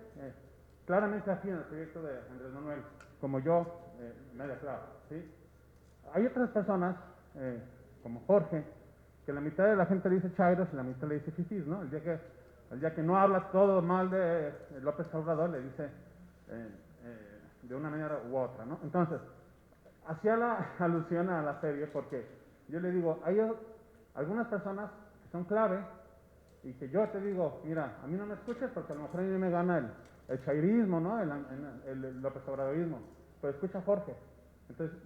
claramente afín al proyecto de Andrés Manuel, como yo me declaro, ¿sí? Hay otras personas, como Jorge, que la mitad de la gente le dice chairos y la mitad le dice fifís, ¿no? El día que no habla todo mal de López Obrador, le dice de una manera u otra, ¿no? Entonces, hacía la alusión a la serie porque yo le digo, hay algunas personas que son clave y que yo te digo, mira, a mí no me escuches porque a lo mejor a mí me gana el chairismo, ¿no? El López Obradorismo, pero escucha a Jorge. Entonces,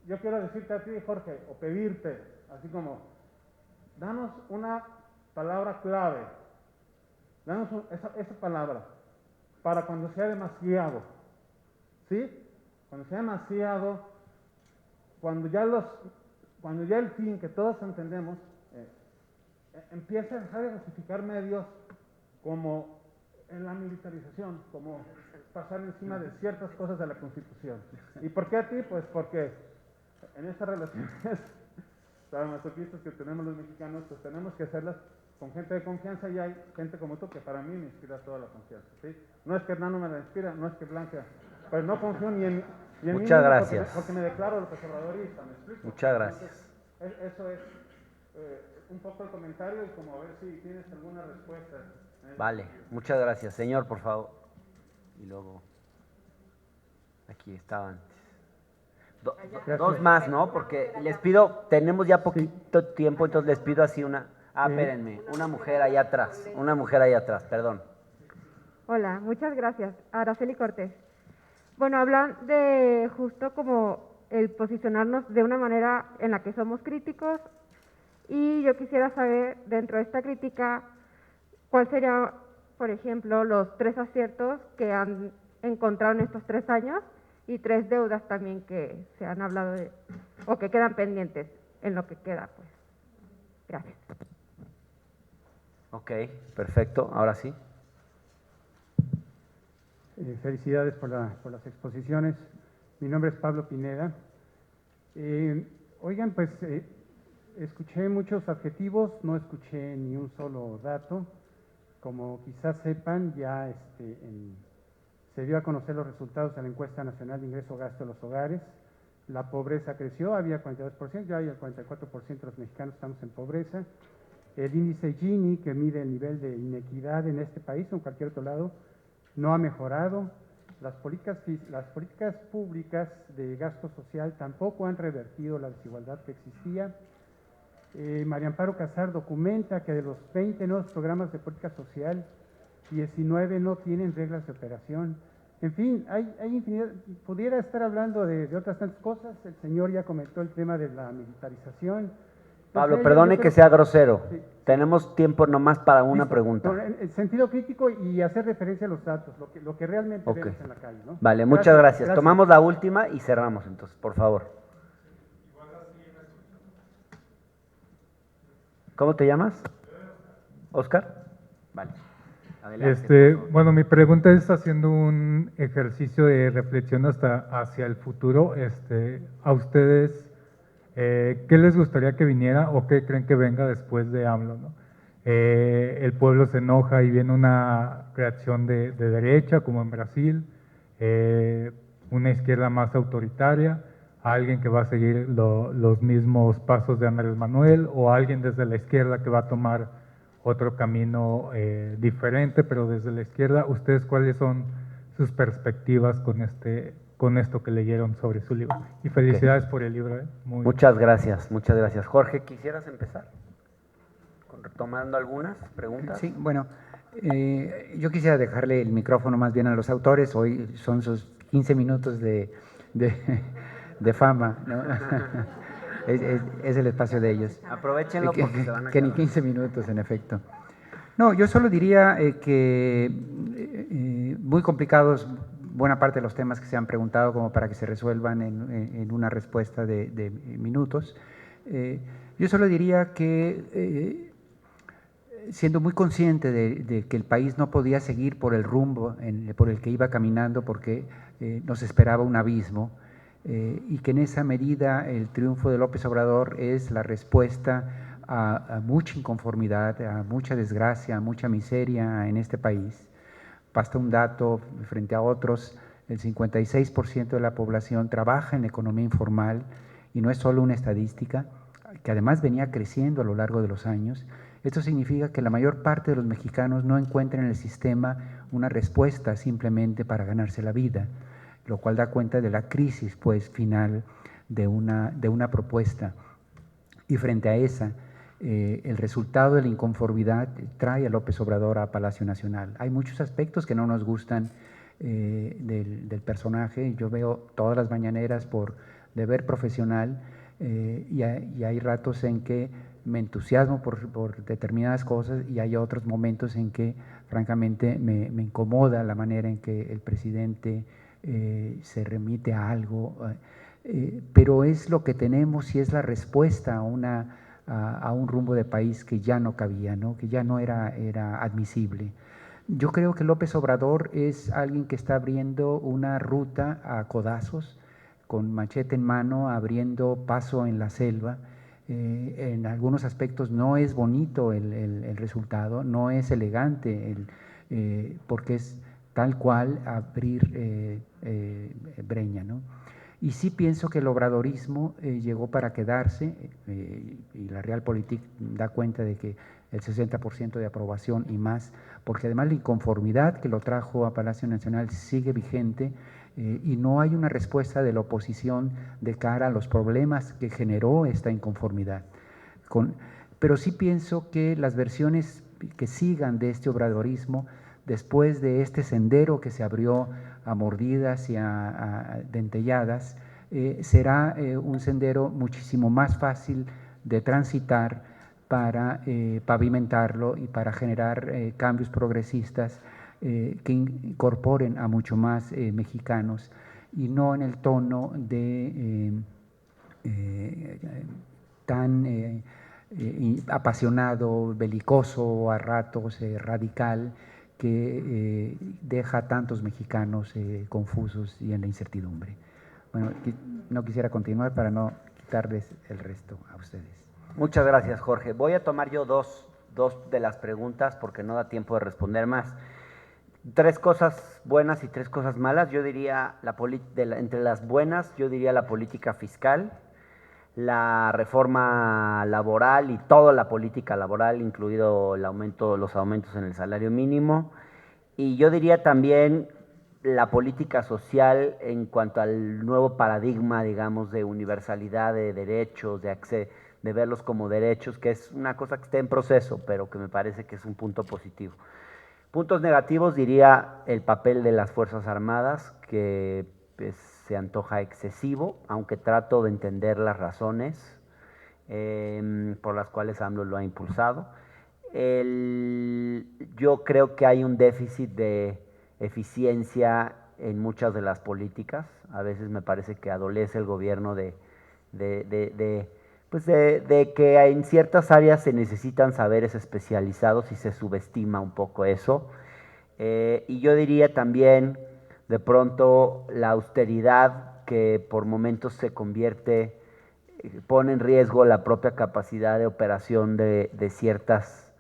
yo quiero decirte a ti, Jorge, o pedirte, así como, danos una palabra clave, danos esa palabra, para cuando sea demasiado, ¿sí? Cuando sea demasiado, cuando ya el fin que todos entendemos, empieza a dejar de justificar medios como en la militarización, como pasar encima de ciertas cosas de la Constitución. ¿Y por qué a ti? Pues porque en estas relaciones sadomasoquistas que tenemos los mexicanos, pues tenemos que hacerlas con gente de confianza y hay gente como tú que para mí me inspira toda la confianza, ¿sí? No es que Hernán me la inspira, no es que Blanca, pues no confío ni en Muchas mí gracias. porque me declaro López Obradorista, ¿me explico? Muchas gracias. Entonces, eso es un poco el comentario y como a ver si tienes alguna respuesta. Vale, muchas gracias. Señor, por favor. Y luego, aquí estaban. Dos más, ¿no? Porque les pido, tenemos ya poquito tiempo, entonces les pido así una... espérenme, una mujer allá atrás, perdón. Hola, muchas gracias. Araceli Cortés. Bueno, hablan de justo como el posicionarnos de una manera en la que somos críticos y yo quisiera saber, dentro de esta crítica, cuál sería, por ejemplo, los 3 aciertos que han encontrado en estos 3 años y 3 deudas también que se han hablado de, o que quedan pendientes en lo que queda, pues. Gracias. Ok, perfecto, ahora sí. Felicidades por las exposiciones. Mi nombre es Pablo Pineda. Oigan, pues escuché muchos adjetivos, no escuché ni un solo dato. Como quizás sepan, ya se dio a conocer los resultados de la encuesta nacional de ingreso-gasto de los hogares. La pobreza creció, había 42%, ya hay el 44% de los mexicanos estamos en pobreza. El índice Gini, que mide el nivel de inequidad en este país o en cualquier otro lado, no ha mejorado. Las políticas públicas de gasto social tampoco han revertido la desigualdad que existía. María Amparo Casar documenta que de los 20 nuevos programas de política social, 19 no tienen reglas de operación. En fin, hay infinidad. Pudiera estar hablando de otras tantas cosas. El señor ya comentó el tema de la militarización. Pablo, perdone que sea grosero. Sí. Tenemos tiempo nomás para una pregunta. En sentido crítico y hacer referencia a los datos, lo que realmente vemos en la calle, ¿no? Vale, muchas gracias. Tomamos la última y cerramos entonces, por favor. ¿Cómo te llamas? ¿Oscar? Vale. Adelante, por favor. Bueno, mi pregunta es haciendo un ejercicio de reflexión hacia el futuro. A ustedes, ¿qué les gustaría que viniera o qué creen que venga después de AMLO, ¿no? El pueblo se enoja y viene una reacción de derecha, como en Brasil, una izquierda más autoritaria, alguien que va a seguir los mismos pasos de Andrés Manuel, o alguien desde la izquierda que va a tomar otro camino diferente, pero desde la izquierda. ¿Ustedes cuáles son sus perspectivas con esto que leyeron sobre su libro? Y felicidades por el libro. Muchas gracias, muchas gracias. Jorge, ¿quisieras empezar? Retomando algunas preguntas. Sí, bueno, yo quisiera dejarle el micrófono más bien a los autores. Hoy son sus 15 minutos de fama, ¿no? es el espacio de ellos. Aprovechenlo porque se van a que ni 15 minutos, en efecto. No, yo solo diría que muy complicados buena parte de los temas que se han preguntado como para que se resuelvan en una respuesta de minutos. Yo solo diría que siendo muy consciente de que el país no podía seguir por el rumbo por el que iba caminando porque nos esperaba un abismo, y que en esa medida el triunfo de López Obrador es la respuesta a mucha inconformidad, a mucha desgracia, a mucha miseria en este país. Basta un dato frente a otros: el 56% de la población trabaja en economía informal, y no es solo una estadística, que además venía creciendo a lo largo de los años. Esto significa que la mayor parte de los mexicanos no encuentran en el sistema una respuesta simplemente para ganarse la vida, lo cual da cuenta de la crisis pues, final de una propuesta. Y frente a esa, el resultado de la inconformidad trae a López Obrador a Palacio Nacional. Hay muchos aspectos que no nos gustan del personaje. Yo veo todas las mañaneras por deber profesional, y hay ratos en que me entusiasmo por determinadas cosas, y hay otros momentos en que francamente me incomoda la manera en que el presidente se remite a algo, pero es lo que tenemos y es la respuesta a un rumbo de país que ya no cabía, ¿no? Que ya no era admisible. Yo creo que López Obrador es alguien que está abriendo una ruta a codazos, con machete en mano, abriendo paso en la selva. En algunos aspectos no es bonito el resultado, no es elegante, porque es tal cual abrir breña, ¿no? Y sí pienso que el obradorismo llegó para quedarse, y la Realpolitik da cuenta de que el 60% de aprobación y más, porque además la inconformidad que lo trajo a Palacio Nacional sigue vigente, y no hay una respuesta de la oposición de cara a los problemas que generó esta inconformidad. Pero sí pienso que las versiones que sigan de este obradorismo, después de este sendero que se abrió a mordidas y a dentelladas, será un sendero muchísimo más fácil de transitar para pavimentarlo y para generar cambios progresistas que incorporen a mucho más mexicanos, y no en el tono tan apasionado, belicoso, a ratos radical, que deja a tantos mexicanos confusos y en la incertidumbre. Bueno, no quisiera continuar para no quitarles el resto a ustedes. Muchas gracias, Jorge. Voy a tomar yo dos de las preguntas porque no da tiempo de responder más. 3 cosas buenas y 3 cosas malas. Yo diría, entre las buenas, yo diría la política fiscal, la reforma laboral y toda la política laboral, incluido los aumentos en el salario mínimo. Y yo diría también la política social en cuanto al nuevo paradigma, digamos, de universalidad de derechos, de verlos como derechos, que es una cosa que está en proceso, pero que me parece que es un punto positivo. Puntos negativos, diría el papel de las Fuerzas Armadas, que pues, se antoja excesivo, aunque trato de entender las razones por las cuales AMLO lo ha impulsado. Yo creo que hay un déficit de eficiencia en muchas de las políticas. A veces me parece que adolece el gobierno de que en ciertas áreas se necesitan saberes especializados y se subestima un poco eso. Y yo diría también, de pronto, la austeridad que por momentos se convierte, pone en riesgo la propia capacidad de operación de ciertas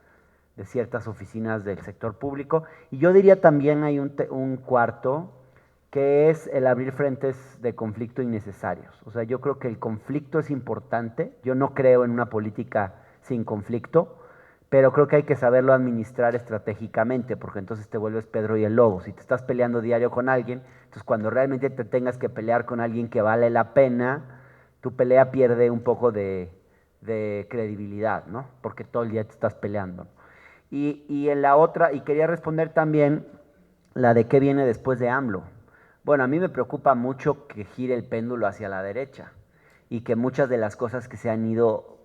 oficinas del sector público. Y yo diría también hay un cuarto, que es el abrir frentes de conflicto innecesarios. O sea, yo creo que el conflicto es importante. Yo no creo en una política sin conflicto, pero creo que hay que saberlo administrar estratégicamente, porque entonces te vuelves Pedro y el Lobo. Si te estás peleando diario con alguien, entonces cuando realmente te tengas que pelear con alguien que vale la pena, tu pelea pierde un poco de credibilidad, ¿no? Porque todo el día te estás peleando. Y en la otra, y quería responder también la de qué viene después de AMLO. Bueno, a mí me preocupa mucho que gire el péndulo hacia la derecha y que muchas de las cosas que se han ido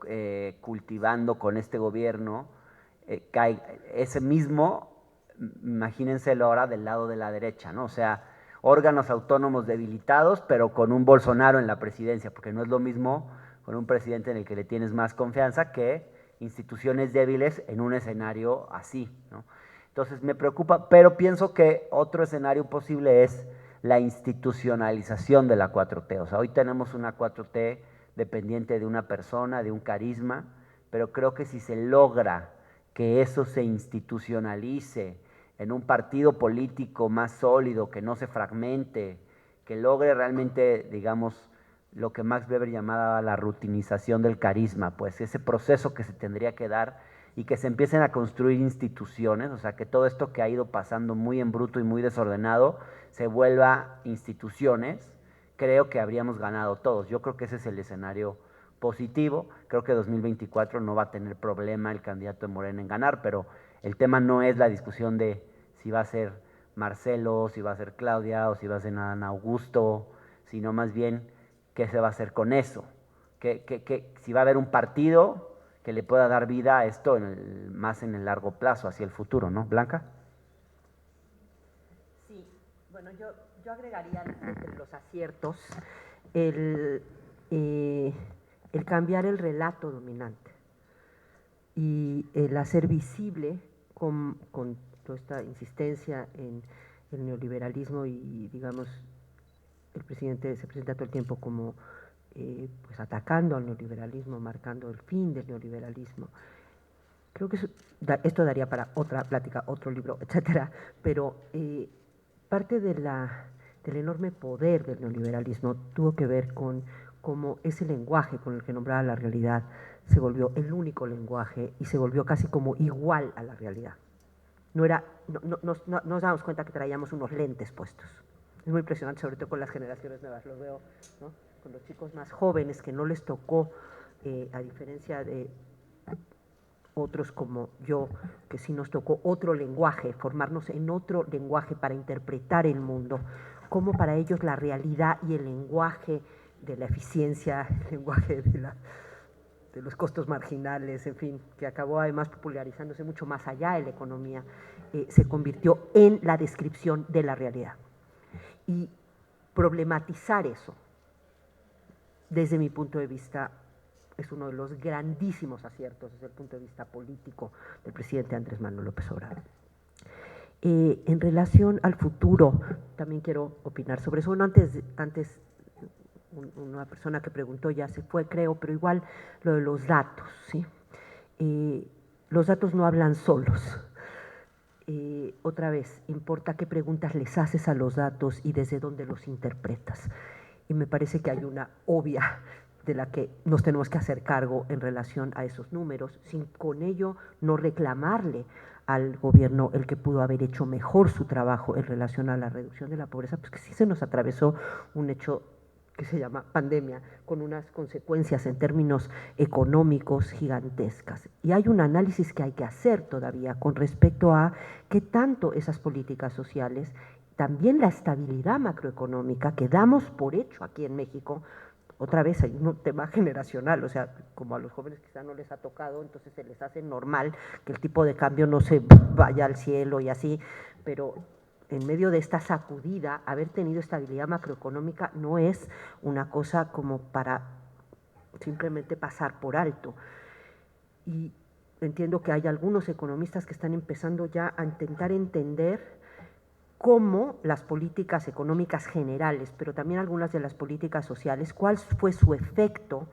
cultivando con este gobierno, ese mismo, imagínenselo ahora del lado de la derecha, ¿no? O sea, órganos autónomos debilitados, pero con un Bolsonaro en la presidencia, porque no es lo mismo con un presidente en el que le tienes más confianza que instituciones débiles en un escenario así, ¿no? Entonces me preocupa, pero pienso que otro escenario posible es la institucionalización de la 4T. O sea, hoy tenemos una 4T dependiente de una persona, de un carisma, pero creo que si se logra que eso se institucionalice en un partido político más sólido, que no se fragmente, que logre realmente, digamos, lo que Max Weber llamaba la rutinización del carisma, pues ese proceso que se tendría que dar y que se empiecen a construir instituciones, o sea, que todo esto que ha ido pasando muy en bruto y muy desordenado se vuelva instituciones, creo que habríamos ganado todos. Yo creo que ese es el escenario positivo. Creo que 2024 no va a tener problema el candidato de Morena en ganar, pero el tema no es la discusión de si va a ser Marcelo, si va a ser Claudia o si va a ser Adán Augusto, sino más bien qué se va a hacer con eso. Si va a haber un partido que le pueda dar vida a esto más en el largo plazo, hacia el futuro, ¿no? Blanca. Sí, bueno, yo agregaría entre los aciertos el cambiar el relato dominante y el hacer visible con toda esta insistencia en el neoliberalismo y, digamos, el presidente se presenta todo el tiempo como pues atacando al neoliberalismo, marcando el fin del neoliberalismo. Creo que esto daría para otra plática, otro libro, etcétera, pero parte del enorme poder del neoliberalismo tuvo que ver con cómo ese lenguaje con el que nombraba la realidad se volvió el único lenguaje y se volvió casi como igual a la realidad. No nos damos cuenta que traíamos unos lentes puestos. Es muy impresionante, sobre todo con las generaciones nuevas, lo veo, ¿no? Con los chicos más jóvenes que no les tocó, a diferencia de otros como yo, que sí nos tocó otro lenguaje, formarnos en otro lenguaje para interpretar el mundo, como para ellos la realidad y el lenguaje de la eficiencia, el lenguaje de los costos marginales, en fin, que acabó además popularizándose mucho más allá de la economía, se convirtió en la descripción de la realidad. Y problematizar eso, desde mi punto de vista, es uno de los grandísimos aciertos desde el punto de vista político del presidente Andrés Manuel López Obrador. En relación al futuro, también quiero opinar sobre eso. Bueno, antes una persona que preguntó ya se fue, creo, pero igual lo de los datos, ¿sí? Los datos no hablan solos. Otra vez, importa qué preguntas les haces a los datos y desde dónde los interpretas. Y me parece que hay una obvia de la que nos tenemos que hacer cargo en relación a esos números, sin con ello no reclamarle al gobierno el que pudo haber hecho mejor su trabajo en relación a la reducción de la pobreza, pues que sí se nos atravesó un hecho que se llama pandemia, con unas consecuencias en términos económicos gigantescas. Y hay un análisis que hay que hacer todavía con respecto a qué tanto esas políticas sociales, también la estabilidad macroeconómica que damos por hecho aquí en México. Otra vez hay un tema generacional, o sea, como a los jóvenes quizá no les ha tocado, entonces se les hace normal que el tipo de cambio no se vaya al cielo y así, pero en medio de esta sacudida, haber tenido estabilidad macroeconómica no es una cosa como para simplemente pasar por alto. Y entiendo que hay algunos economistas que están empezando ya a intentar entender cómo las políticas económicas generales, pero también algunas de las políticas sociales, cuál fue su efecto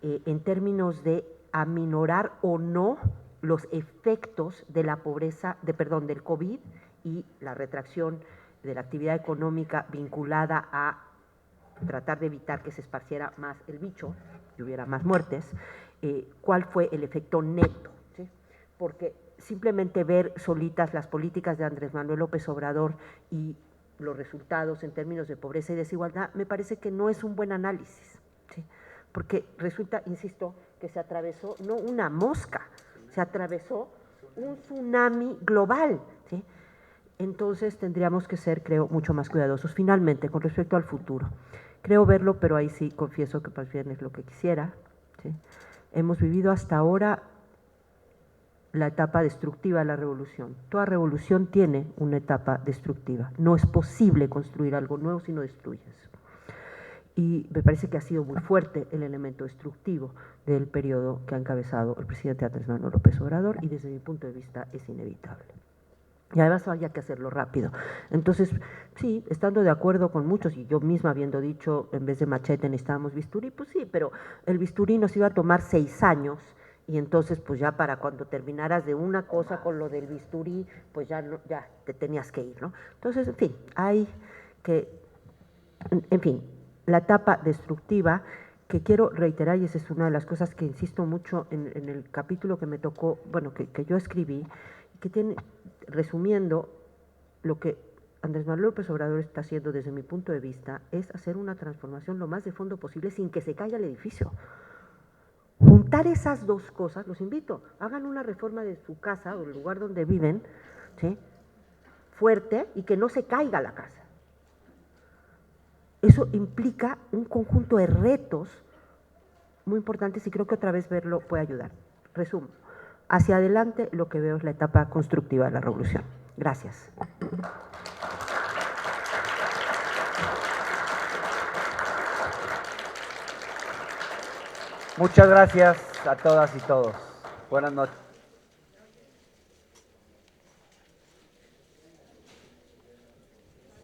en términos de aminorar o no los efectos de la pobreza, del COVID y la retracción de la actividad económica vinculada a tratar de evitar que se esparciera más el bicho y hubiera más muertes, cuál fue el efecto neto, ¿sí? Porque simplemente ver solitas las políticas de Andrés Manuel López Obrador y los resultados en términos de pobreza y desigualdad, me parece que no es un buen análisis, ¿sí? Porque resulta, insisto, que se atravesó no una mosca, se atravesó un tsunami global, ¿sí? Entonces tendríamos que ser, creo, mucho más cuidadosos. Finalmente, con respecto al futuro, creo verlo, pero ahí sí confieso que más bien es lo que quisiera, ¿sí? Hemos vivido hasta ahora la etapa destructiva de la revolución. Toda revolución tiene una etapa destructiva. No es posible construir algo nuevo si no destruyes. Y me parece que ha sido muy fuerte el elemento destructivo del periodo que ha encabezado el presidente Andrés Manuel López Obrador y desde mi punto de vista es inevitable. Y además había que hacerlo rápido. Entonces, sí, estando de acuerdo con muchos, y yo misma habiendo dicho, en vez de machete necesitábamos bisturí, pues sí, pero el bisturí nos iba a tomar 6 años, y entonces pues ya para cuando terminaras de una cosa con lo del bisturí, pues ya, no, ya te tenías que ir, ¿no? Entonces, en fin, hay que, en fin, la etapa destructiva, que quiero reiterar, y esa es una de las cosas que insisto mucho en el capítulo que me tocó, bueno, que yo escribí, que tiene, resumiendo, lo que Andrés Manuel López Obrador está haciendo desde mi punto de vista es hacer una transformación lo más de fondo posible sin que se caiga el edificio. Juntar esas dos cosas, los invito, hagan una reforma de su casa o el lugar donde viven, ¿sí?, fuerte y que no se caiga la casa. Eso implica un conjunto de retos muy importantes y creo que otra vez verlo puede ayudar. Resumo. Hacia adelante lo que veo es la etapa constructiva de la revolución. Gracias. Muchas gracias a todas y todos. Buenas noches.